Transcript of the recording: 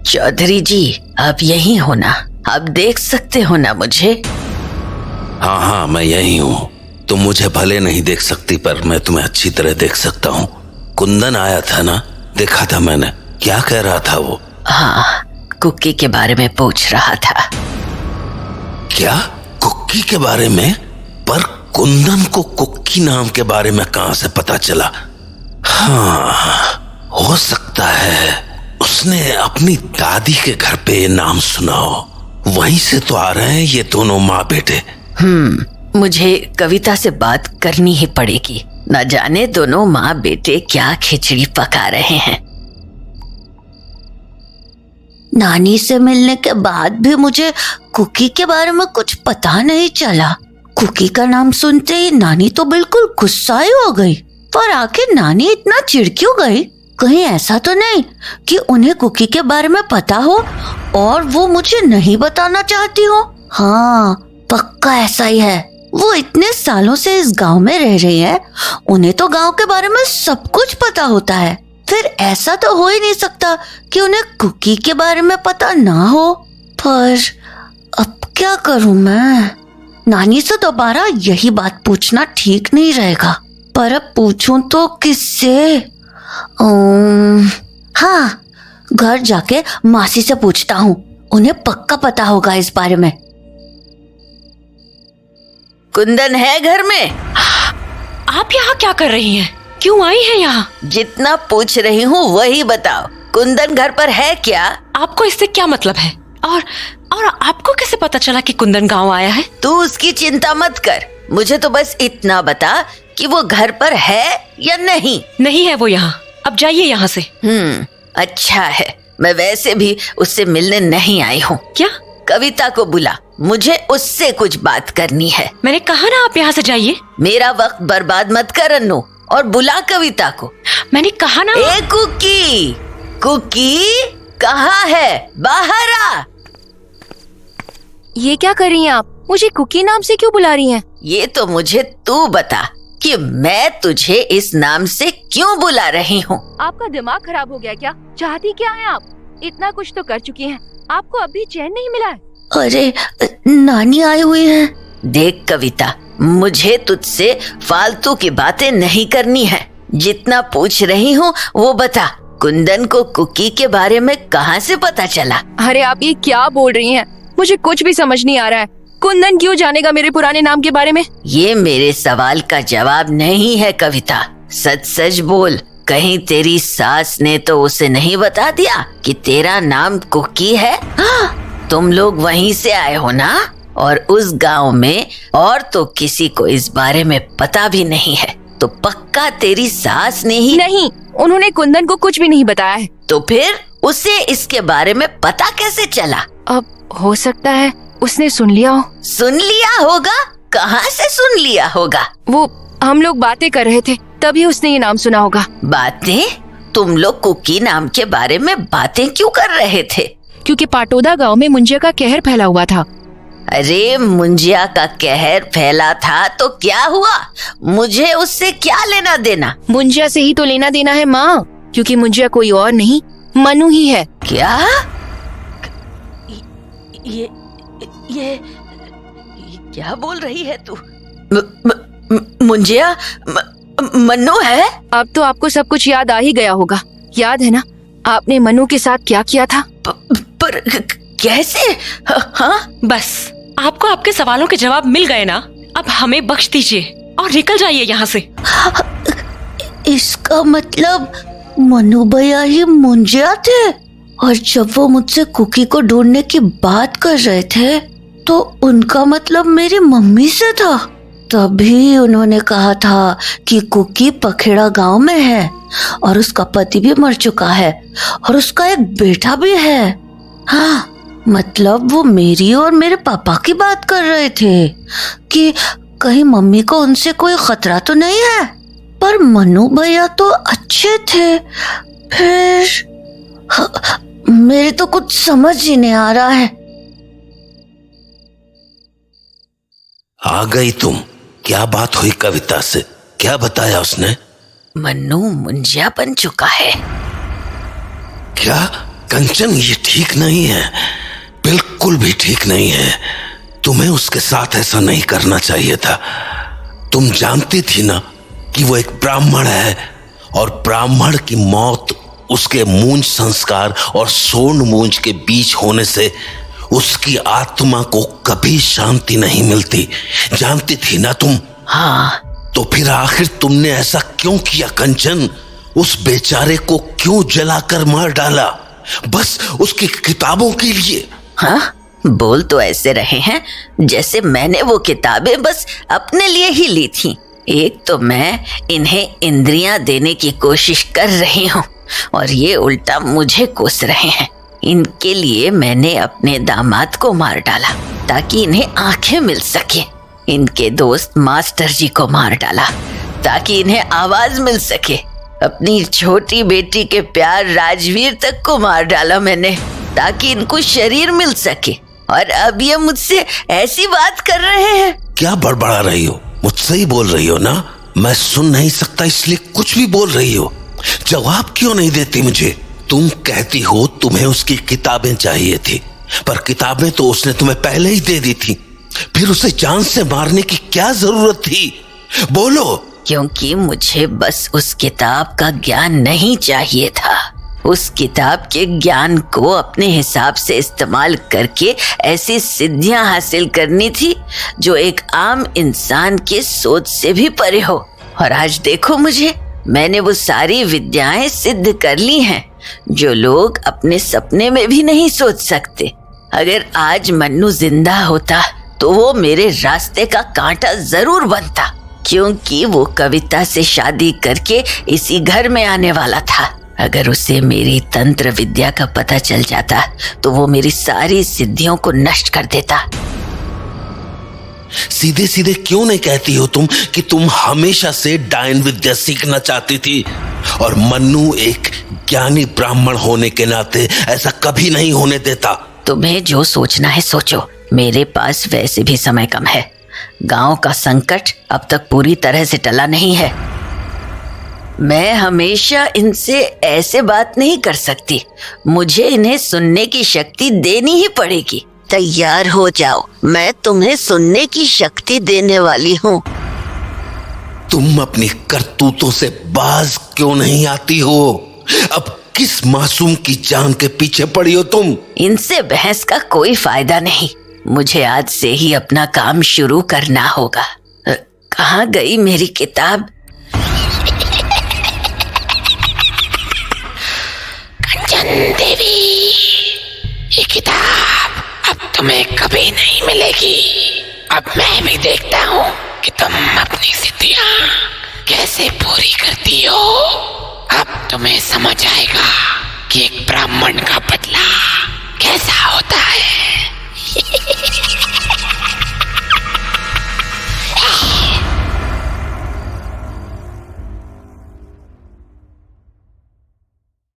चौधरी जी, आप यहीं हो ना? आप देख सकते हो ना मुझे? हाँ हाँ, मैं यही हूँ। तुम मुझे भले नहीं देख सकती, पर मैं तुम्हें अच्छी तरह देख सकता हूँ। कुंदन आया था ना, देखा था मैंने। क्या कह रहा था वो? हाँ, कुकी के बारे में पूछ रहा था। क्या? कुकी के बारे में? पर कुंदन को कुकी नाम के बारे में कहाँ से पता चला? हाँ, हो सकता है उसने अपनी दादी के घर पे ये नाम सुना हो। वहीं से तो आ रहे हैं ये दोनों माँ बेटे। मुझे कविता से बात करनी ही पड़ेगी। न जाने दोनों माँ बेटे क्या खिचड़ी पका रहे हैं। नानी से मिलने के बाद भी मुझे कुकी के बारे में कुछ पता नहीं चला। कुकी का नाम सुनते ही नानी तो बिल्कुल गुस्सा ही हो गई। पर आखिर नानी इतना चिढ़ क्यों गई? कहीं ऐसा तो नहीं कि उन्हें कुकी के बारे में पता हो और वो मुझे नहीं बताना चाहती हो? हाँ, पक्का ऐसा ही है। वो इतने सालों से इस गांव में रह रही है, उन्हें तो गांव के बारे में सब कुछ पता होता है। फिर ऐसा तो हो ही नहीं सकता कि उन्हें कुकी के बारे में पता ना हो। पर अब क्या करूं मैं? नानी से दोबारा यही बात पूछना ठीक नहीं रहेगा। पर अब पूछूं तो किससे? हाँ, घर जाके मासी से पूछता हूँ। उन्हें पक्का पता होगा इस बारे में। कुंदन है घर में? आप यहाँ क्या कर रही हैं? क्यों आई हैं यहाँ? जितना पूछ रही हूँ वही बताओ। कुंदन घर पर है क्या? आपको इससे क्या मतलब है? और आपको कैसे पता चला कि कुंदन गांव आया है? तू उसकी चिंता मत कर। मुझे तो बस इतना बता कि वो घर पर है या नहीं। नहीं है वो यहाँ। अब जाइए यहाँ से। अच्छा है। मैं वैसे भी उससे मिलने नहीं आई हूँ। क्या? कविता को बुला, मुझे उससे कुछ बात करनी है। मैंने कहा ना आप यहाँ से जाइए। मेरा वक्त बर्बाद मत कर अन्नू, और बुला कविता को। मैंने कहा ना। ए कुकी, कुकी कहाँ है? बाहर आ। ये क्या कर रही हैं आप? मुझे कुकी नाम से क्यों बुला रही हैं? ये तो मुझे तू बता कि मैं तुझे इस नाम से क्यों बुला रही हूँ। आपका दिमाग खराब हो गया क्या? चाहती क्या है आप? इतना कुछ तो कर चुकी हैं, आपको अभी चैन नहीं मिला है? अरे, नानी आई हुई है। देख कविता, मुझे तुझसे फालतू की बातें नहीं करनी है। जितना पूछ रही हूँ वो बता। कुंदन को कुकी के बारे में कहाँ से पता चला? अरे आप ये क्या बोल रही हैं? मुझे कुछ भी समझ नहीं आ रहा है। कुंदन क्यों जानेगा मेरे पुराने नाम के बारे में? ये मेरे सवाल का जवाब नहीं है कविता। सच सच बोल, कहीं तेरी सास ने तो उसे नहीं बता दिया कि तेरा नाम कुकी है? तुम लोग वहीं से आए हो ना? और उस गांव में और तो किसी को इस बारे में पता भी नहीं है, तो पक्का तेरी सास ने ही। नहीं, उन्होंने कुंदन को कुछ भी नहीं बताया है। तो फिर उसे इसके बारे में पता कैसे चला? अब हो सकता है उसने सुन लिया हो। सुन लिया होगा? कहाँ से सुन लिया होगा? वो हम लोग बातें कर रहे थे, तभी उसने ये नाम सुना होगा। बातें? तुम लोग कुकी नाम के बारे में बातें क्यों कर रहे थे? क्योंकि पाटोदा गांव में मुंजिया का कहर फैला हुआ था। अरे, मुंजिया का कहर फैला था तो क्या हुआ? मुझे उससे क्या लेना देना? मुंजिया से ही तो लेना देना है माँ, क्योंकि मुंजिया कोई और नहीं, मनु ही है। क्या? ये क्या बोल रही है तू? मुंजिया मन्नू है? अब तो आपको सब कुछ याद आ ही गया होगा। याद है ना आपने मनु के साथ क्या किया था? पर कैसे? हाँ? बस, आपको आपके सवालों के जवाब मिल गए ना। अब हमें बख्श दीजिए और निकल जाइए यहाँ से। इसका मतलब मनु भैया ही मुंजिया थे, और जब वो मुझसे कुकी को ढूंढने की बात कर रहे थे तो उनका मतलब मेरी मम्मी से था। तभी उन्होंने कहा था कि कुकी पखेड़ा गांव में है और उसका पति भी मर चुका है और उसका एक बेटा भी है। हाँ, मतलब वो मेरी और मेरे पापा की बात कर रहे थे कि कहीं मम्मी को उनसे कोई खतरा तो नहीं है। पर मनु भैया तो अच्छे थे। फिर मेरे तो कुछ समझ ही नहीं आ रहा है। आ गई तुम? क्या बात हुई कविता से? क्या बताया उसने? मन्नू मुंजिया बन चुका है। क्या? कंचन, ये ठीक नहीं है, बिल्कुल भी ठीक नहीं है। तुम्हें उसके साथ ऐसा नहीं करना चाहिए था। तुम जानती थी ना कि वो एक ब्राह्मण है, और ब्राह्मण की मौत उसके मूंज संस्कार और स्वर्ण मूंज के बीच होने से उसकी आत्मा को कभी शांति नहीं मिलती। जानती थी ना तुम? हाँ। तो फिर आखिर तुमने ऐसा क्यों किया कंचन? उस बेचारे को क्यों जलाकर मार डाला? बस उसकी किताबों के लिए? हाँ, बोल तो ऐसे रहे हैं जैसे मैंने वो किताबें बस अपने लिए ही ली थी। एक तो मैं इन्हें इंद्रियां देने की कोशिश कर रही हूँ और ये उल्टा मुझे कोस रहे हैं। इनके लिए मैंने अपने दामाद को मार डाला ताकि इन्हें आंखें मिल सके। इनके दोस्त मास्टर जी को मार डाला ताकि इन्हें आवाज मिल सके। अपनी छोटी बेटी के प्यार राजवीर तक को मार डाला मैंने ताकि इनको शरीर मिल सके। और अब ये मुझसे ऐसी बात कर रहे हैं। क्या बड़बड़ा रही हो? मुझसे ही बोल रही हो ना? मैं सुन नहीं सकता इसलिए कुछ भी बोल रही हो। जवाब क्यों नहीं देती मुझे? तुम कहती हो तुम्हें उसकी किताबें चाहिए थी, पर किताबें तो उसने तुम्हें पहले ही दे दी थी। फिर उसे जान से मारने की क्या जरूरत थी? बोलो। क्योंकि मुझे बस उस किताब का ज्ञान नहीं चाहिए था। उस किताब के ज्ञान को अपने हिसाब से इस्तेमाल करके ऐसी सिद्धियां हासिल करनी थी जो एक आम इंसान के सोच से भी परे हो। और आज देखो मुझे, मैंने वो सारी विद्याएं सिद्ध कर ली हैं जो लोग अपने सपने में भी नहीं सोच सकते। अगर आज मन्नू जिंदा होता तो वो मेरे रास्ते का कांटा जरूर बनता, क्योंकि वो कविता से शादी करके इसी घर में आने वाला था। अगर उसे मेरी तंत्र विद्या का पता चल जाता तो वो मेरी सारी सिद्धियों को नष्ट कर देता। सीधे सीधे क्यों नहीं कहती हो तुम कि तुम हमेशा से डायन विद्या सीखना चाहती थी, और मन्नू एक ज्ञानी ब्राह्मण होने के नाते ऐसा कभी नहीं होने देता। तुम्हें जो सोचना है सोचो, मेरे पास वैसे भी समय कम है। गांव का संकट अब तक पूरी तरह से टला नहीं है। मैं हमेशा इनसे ऐसे बात नहीं कर सकती। मुझे इन्हें सुनने की शक्ति देनी ही पड़ेगी। तैयार हो जाओ, मैं तुम्हें सुनने की शक्ति देने वाली हूँ। तुम अपनी करतूतों से बाज क्यों नहीं आती हो? अब किस मासूम की जान के पीछे पड़ी हो तुम? इनसे बहस का कोई फायदा नहीं। मुझे आज से ही अपना काम शुरू करना होगा। कहाँ गई मेरी किताब? कंचन देवी, ये किताब अब तुम्हें कभी नहीं मिलेगी। अब मैं भी देखता हूँ कि तुम अपनी सिद्धियाँ कैसे पूरी करती हो। अब तुम्हें समझ आएगा कि एक ब्राह्मण का बदला कैसा होता है।